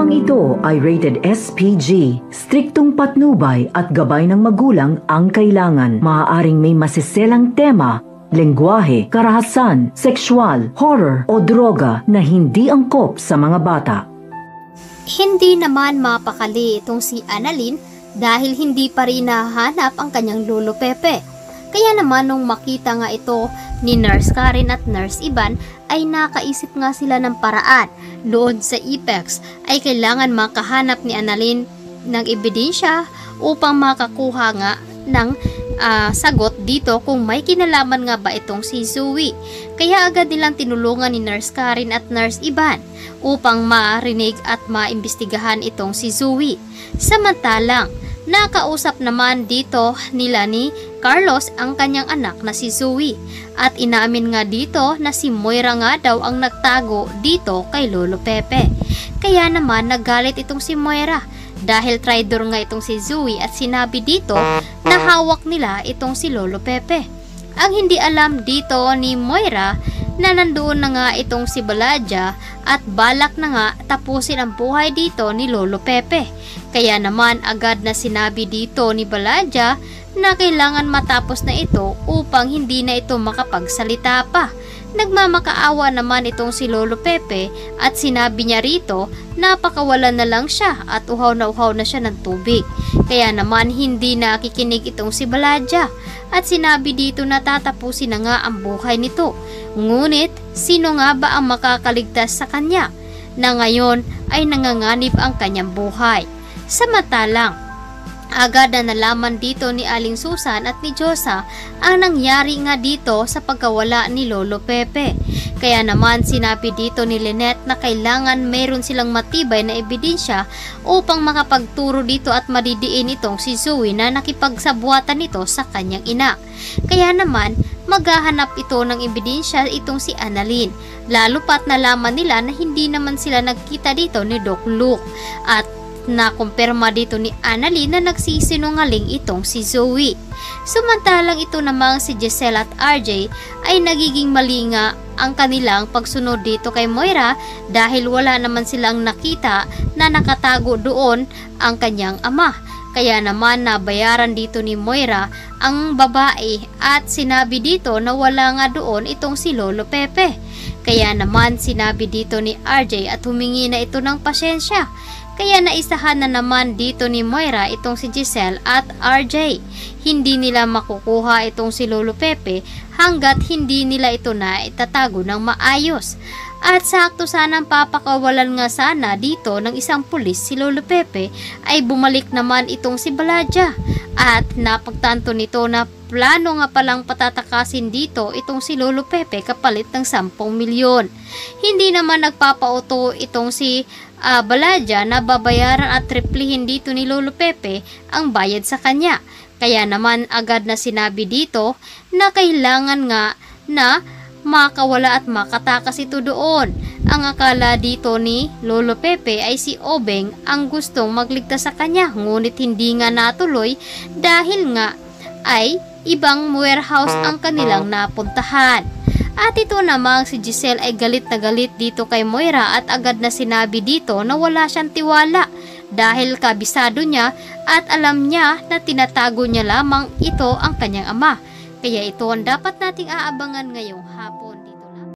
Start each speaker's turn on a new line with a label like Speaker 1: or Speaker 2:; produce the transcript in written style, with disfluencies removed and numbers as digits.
Speaker 1: Programang ito ay rated SPG. Striktong patnubay at gabay ng magulang ang kailangan. Maaaring may masiselang tema, lengguwahe, karahasan, sexual, horror o droga na hindi angkop sa mga bata.
Speaker 2: Hindi naman mapakali itong si Annalyn dahil hindi pa rin nahanap ang kanyang lolo Pepe. Kaya naman nung makita nga ito ni Nurse Karen at Nurse Ivan ay nakaisip nga sila ng paraan. Doon sa Apex ay kailangan makahanap ni Annalyn ng ebidensya upang makakuha nga ng sagot dito kung may kinalaman nga ba itong si Zoe. Kaya agad nilang tinulungan ni Nurse Karen at Nurse Ivan upang marinig at maimbestigahan itong si Zoe. Samantalang nakausap naman dito nila ni Carlos ang kanyang anak na si Zoe at inaamin nga dito na si Moira nga daw ang nagtago dito kay Lolo Pepe. Kaya naman nagalit itong si Moira dahil traitor nga itong si Zoe at sinabi dito na hawak nila itong si Lolo Pepe. Ang hindi alam dito ni Moira na nandoon na nga itong si Baladja at balak na nga tapusin ang buhay dito ni Lolo Pepe. Kaya naman agad na sinabi dito ni Baladja na kailangan matapos na ito upang hindi na ito makapagsalita pa. Nagmamakaawa naman itong si Lolo Pepe at sinabi niya rito napakawalan na lang siya at uhaw na siya ng tubig. Kaya naman hindi nakikinig itong si Baladja at sinabi dito na tatapusin na nga ang buhay nito. Ngunit sino nga ba ang makakaligtas sa kanya na ngayon ay nanganganib ang kanyang buhay? Samantalang agad na nalaman dito ni Aling Susan at ni Josa ang nangyari nga dito sa pagkawala ni Lolo Pepe. Kaya naman sinabi dito ni Lynette na kailangan mayroon silang matibay na ebidensya upang makapagturo dito at madidiin itong si Zoe na nakipagsabuatan nito sa kanyang ina. Kaya naman maghahanap ito ng ebidensya itong si Annalyn, lalo pat nalaman nila na hindi naman sila nagkita dito ni Doc Luke at nakumpirma dito ni Annalyn na nagsisinungaling itong si Zoe. Samantalang ito namang si Giselle at RJ ay nagiging mali nga ang kanilang pagsunod dito kay Moira dahil wala naman silang nakita na nakatago doon ang kanyang ama. Kaya naman nabayaran dito ni Moira ang babae at sinabi dito na wala nga doon itong si Lolo Pepe. Kaya naman sinabi dito ni RJ at humingi na ito ng pasyensya. Kaya naisahan na naman dito ni Moira itong si Giselle at RJ. Hindi nila makukuha itong si Lolo Pepe hanggat hindi nila ito na itatago ng maayos. At sakto sanang papakawalan nga sana dito ng isang pulis si Lolo Pepe ay bumalik naman itong si Baladja. At napagtanto nito na plano nga palang patatakasin dito itong si Lolo Pepe kapalit ng 10 milyon. Hindi naman nagpapauto itong si Baladja na babayaran at triplihin dito ni Lolo Pepe ang bayad sa kanya. Kaya naman agad na sinabi dito na kailangan nga na makawala at makatakas ito doon. Ang akala dito ni Lolo Pepe ay si Obeng ang gustong magligtas sa kanya, ngunit hindi nga natuloy dahil nga ay ibang warehouse ang kanilang napuntahan. At ito namang si Giselle ay galit na galit dito kay Moira at agad na sinabi dito na wala siyang tiwala dahil kabisado niya at alam niya na tinatago niya lamang ito ang kanyang ama. Kaya ito ang dapat nating aabangan ngayong hapon.